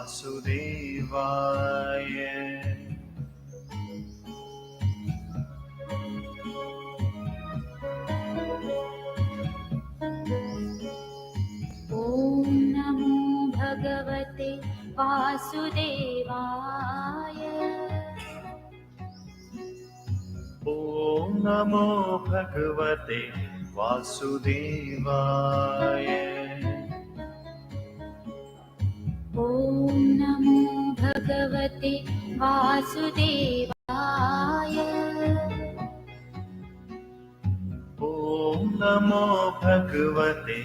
वासुदेवाय। ॐ नमो भगवते वासुदेवाय। ॐ नमो भगवते वासुदेवाय। ॐ नमो भगवते वासुदेवाय। ॐ नमो भगवते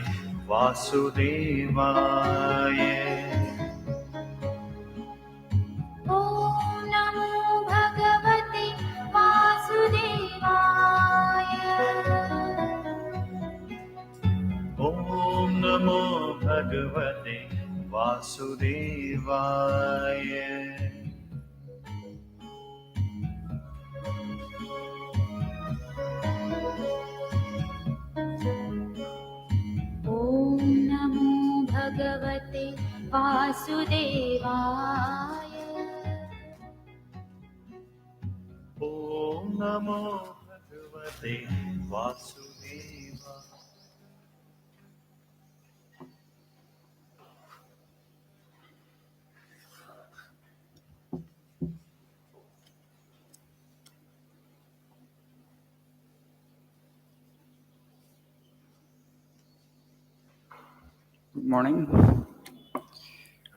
वासुदेवाय। ॐ नमो भगवते वासुदेवाय। ॐ नमो भगवते वासुदेवाय। ॐ नमो भगवते वासुदेवाय। ॐ नमो भगवते वासुदेवाय। Good morning.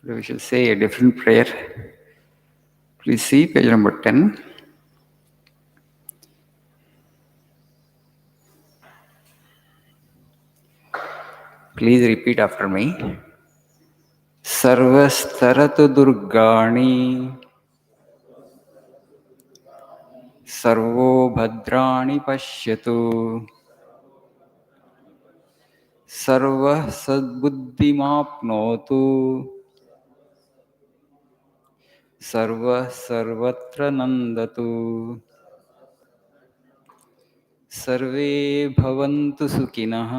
We shall say a different prayer. Please see page number 10. Please repeat after me. Sarvastaratu durgani sarvo bhadrani pashyatu sarvah sadbuddhimapnotu sarvah sarvatra nandatu sarve bhavantu sukhinah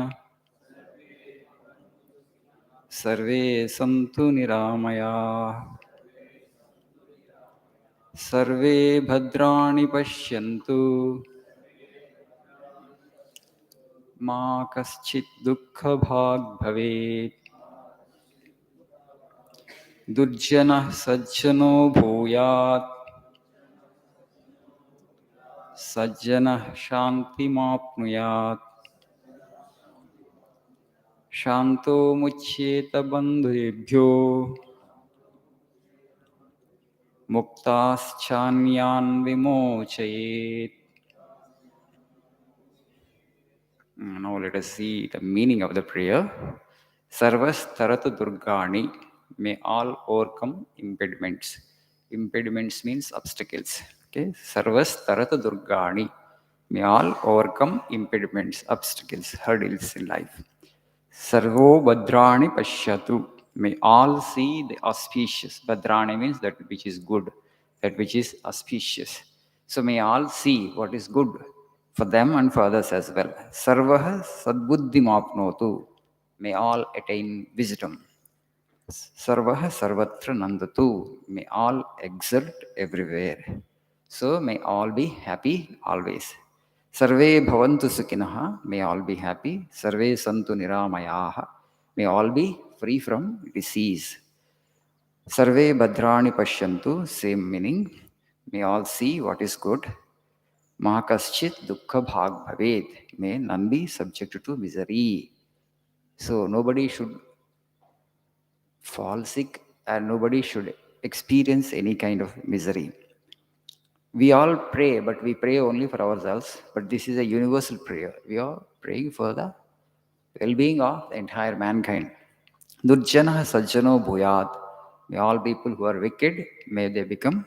sarve santu niramaya sarve bhadrani pashyantu ma kaschit dukkha bhag bhavet durjanah sajjano bhuyat sajjanah shantimapnuyat shanto muchyeta bandhubhyo muktaschanyan vimochayet. Now let us see the meaning of the prayer. Sarvas taratu durgani, may all overcome impediments. Impediments means obstacles. Okay, sarvas taratu durgani, may all overcome impediments, obstacles, hurdles in life. Sarvo bhadrani pashyatu, may all see the auspicious. Bhadrani means that which is good, that which is auspicious. So may all see what is good for them and for others as well. Sarvah sadbuddhimapnotu, may all attain wisdom. Sarvah sarvatra nandatu, may all exult everywhere. So may all be happy always. Sarve bhavantu sukhinah, may all be happy. Sarve santu niramayaha, may all be free from disease. Sarve bhadrani pashyantu, same meaning. May all see what is good. Mahakaschit dukkha bhag bhavet, may none be subject to misery. So nobody should fall sick and nobody should experience any kind of misery. We all pray, but we pray only for ourselves. But this is a universal prayer. We are praying for the well-being of the entire mankind. Durjanah sajjano bhuyat, may all people who are wicked, may they become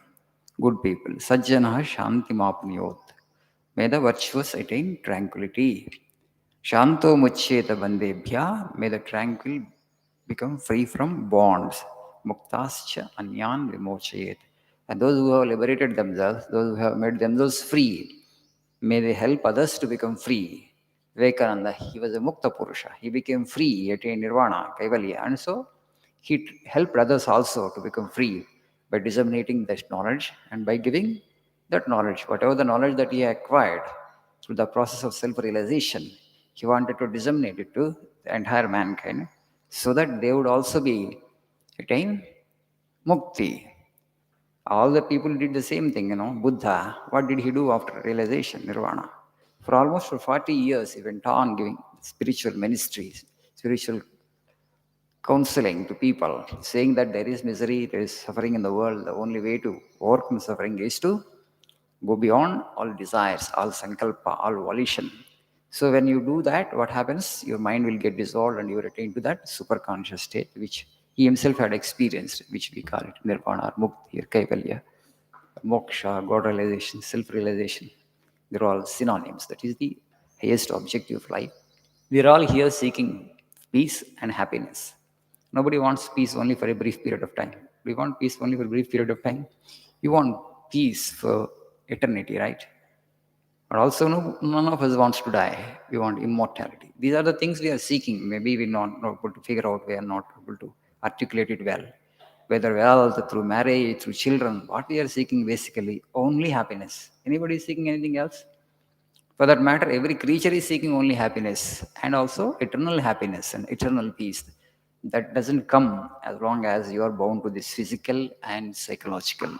good people. Sajjanah shantimapniyot, may the virtuous attain tranquility. Shanto muchyeta bandebhya, may the tranquil become free from bonds. Muktascha anyan vimochayet, and those who have liberated themselves, those who have made themselves free, may they help others to become free. Vivekananda, he was a Mukta Purusha. He became free, he attained Nirvana, Kaivalya, and so He helped others also to become free by disseminating that knowledge and by giving that knowledge, whatever the knowledge that he acquired through the process of self-realization, he wanted to disseminate it to the entire mankind so that they would also be attain mukti. All the people did the same thing, Buddha, what did he do after realization, nirvana? For almost for 40 years, he went on giving spiritual ministries, spiritual counseling to people, saying that there is misery, there is suffering in the world. The only way to overcome suffering is to go beyond all desires, all sankalpa, all volition. So when you do that, what happens? Your mind will get dissolved and you attain to that superconscious state, which he himself had experienced, which we call it nirvana, or mukti, or kaivalya, moksha, God realization, self-realization. They're all synonyms. That is the highest objective of life. We're all here seeking peace and happiness. Nobody wants peace only for a brief period of time. We want peace only for a brief period of time. You want peace for eternity, right? But also, none of us wants to die. We want immortality. These are the things we are seeking. Maybe we're not able to figure out. We are not able to articulate it well. Whether wealth, through marriage, through children, what we are seeking basically only happiness. Anybody seeking anything else? For that matter, every creature is seeking only happiness and also eternal happiness and eternal peace. That doesn't come as long as you are bound to this physical and psychological.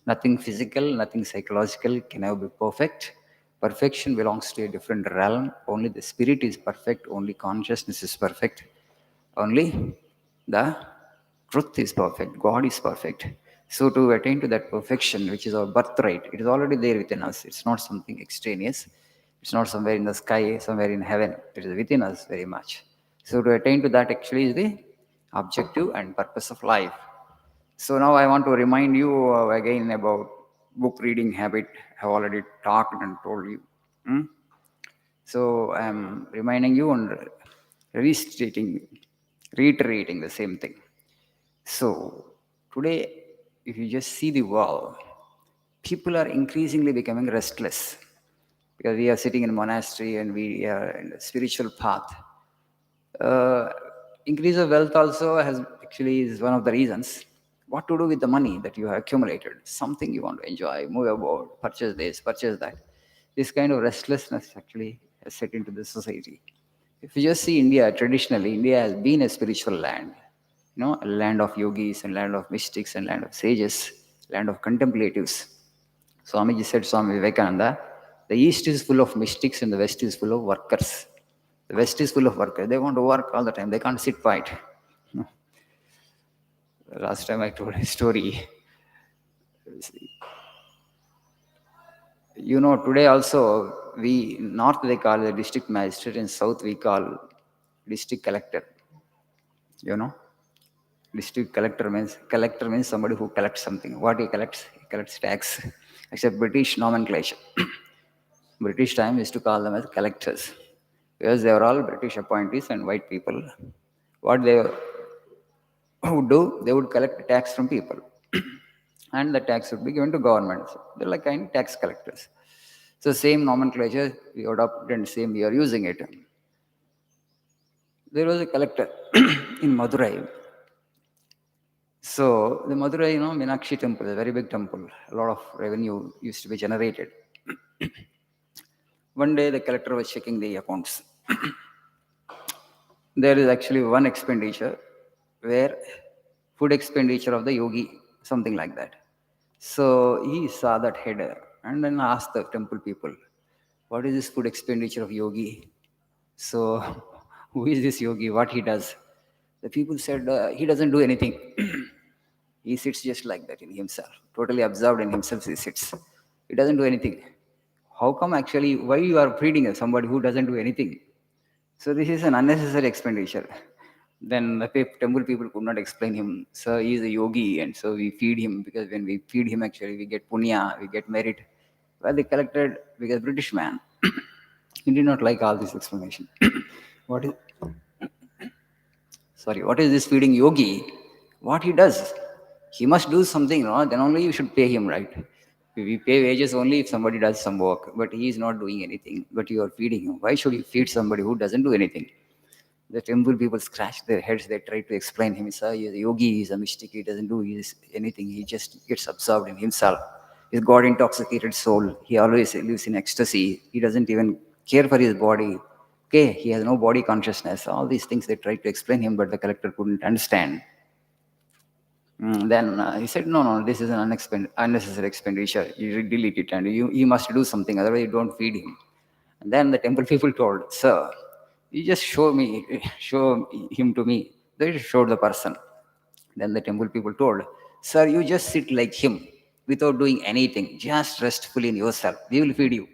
Nothing physical, nothing psychological can ever be perfect. Perfection belongs to a different realm. Only the spirit is perfect, only consciousness is perfect. Only the truth is perfect, God is perfect. So, to attain to that perfection, which is our birthright, it is already there within us. It's not something extraneous, it's not somewhere in the sky, somewhere in heaven. It is within us very much. So, to attain to that actually is the objective and purpose of life. So, now I want to remind you again about book reading habit. I have already talked and told you. Hmm? So I'm reminding you and reiterating the same thing. So today, if you just see the world, people are increasingly becoming restless because we are sitting in a monastery and we are in a spiritual path. Uh, Increase of wealth also has actually is one of the reasons. What to do with the money that you have accumulated? Something you want to enjoy, move about, purchase this, purchase that. This kind of restlessness actually has set into the society. If you just see India, traditionally, India has been a spiritual land. A land of yogis and land of mystics and land of sages, land of contemplatives. Swamiji said, Swami Vivekananda, the East is full of mystics and the West is full of workers. The West is full of workers. They want to work all the time. They can't sit quiet. Last time I told a story. Today also, North they call the district magistrate, and South we call district collector. District collector means somebody who collects something. What he collects? He collects tax. Except British nomenclature. British time used to call them as collectors because they were all British appointees and white people. What they would do, they would collect tax from people and the tax would be given to government. So they're like kind of tax collectors. So same nomenclature we adopted and same we are using it. There was a collector in Madurai. So the Madurai, Meenakshi temple, a very big temple. A lot of revenue used to be generated. One day the collector was checking the accounts. There is actually one expenditure where food expenditure of the yogi, something like that. So he saw that header and then asked the temple people, what is this food expenditure of yogi? So who is this yogi? What he does? The people said, he doesn't do anything. He sits just like that in himself, totally absorbed in himself he sits. He doesn't do anything. How come actually, why you are feeding somebody who doesn't do anything? So this is an unnecessary expenditure. Then the temple people could not explain him. So he is a yogi and so we feed him because when we feed him actually we get punya, we get merit. Well, they collected because British man. He did not like all this explanation. What is this feeding yogi? What he does? He must do something, then only you should pay him, right? We pay wages only if somebody does some work, but he is not doing anything, but you are feeding him. Why should you feed somebody who doesn't do anything? The temple people scratch their heads. They try to explain him. Sir, he's a yogi, he's a mystic, he doesn't do anything. He just gets absorbed in himself. His God intoxicated soul. He always lives in ecstasy. He doesn't even care for his body. Okay, he has no body consciousness. All these things they tried to explain him, but the collector couldn't understand. Then he said, no, this is an unnecessary expenditure. You delete it and you must do something, otherwise you don't feed him. And then the temple people told, sir, you just show him to me. They showed the person. Then the temple people told, sir, you just sit like him without doing anything, just restful in yourself. We will feed you.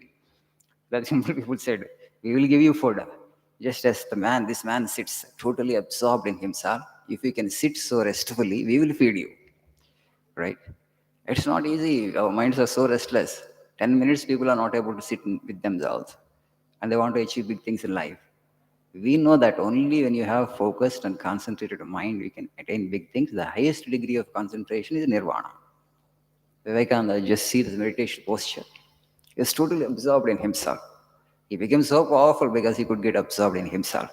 The temple people said, we will give you food. Just as this man sits totally absorbed in himself. If you can sit so restfully, we will feed you. Right? It's not easy. Our minds are so restless. 10 minutes, people are not able to sit with themselves and they want to achieve big things in life. We know that only when you have focused and concentrated mind, you can attain big things. The highest degree of concentration is nirvana. Vivekananda, just see this meditation posture. He was totally absorbed in himself. He became so powerful because he could get absorbed in himself.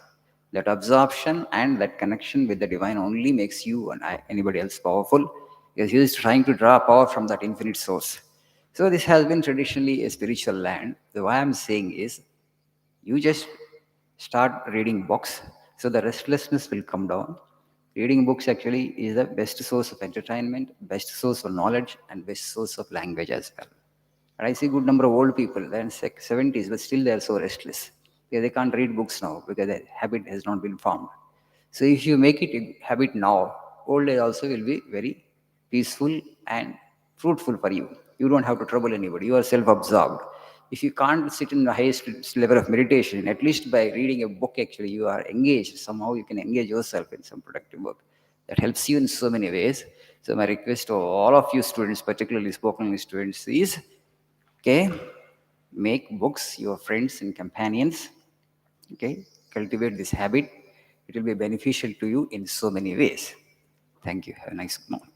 That absorption and that connection with the divine only makes you and anybody else powerful, because he is trying to draw power from that infinite source. So this has been traditionally a spiritual land. So why I'm saying is, you just start reading books, so the restlessness will come down. Reading books actually is the best source of entertainment, best source of knowledge, and best source of language as well. And I see good number of old people, they're in 70s, but still they're so restless. They can't read books now because the habit has not been formed. So if you make it a habit now, old age also will be very peaceful and fruitful for you. You don't have to trouble anybody. You are self-absorbed. If you can't sit in the highest level of meditation, at least by reading a book, actually, you are engaged. Somehow you can engage yourself in some productive work. That helps you in so many ways. So my request to all of you students, particularly spoken English students, is, okay, make books your friends and companions. Okay, cultivate this habit. It will be beneficial to you in so many ways. Thank you. Have a nice morning.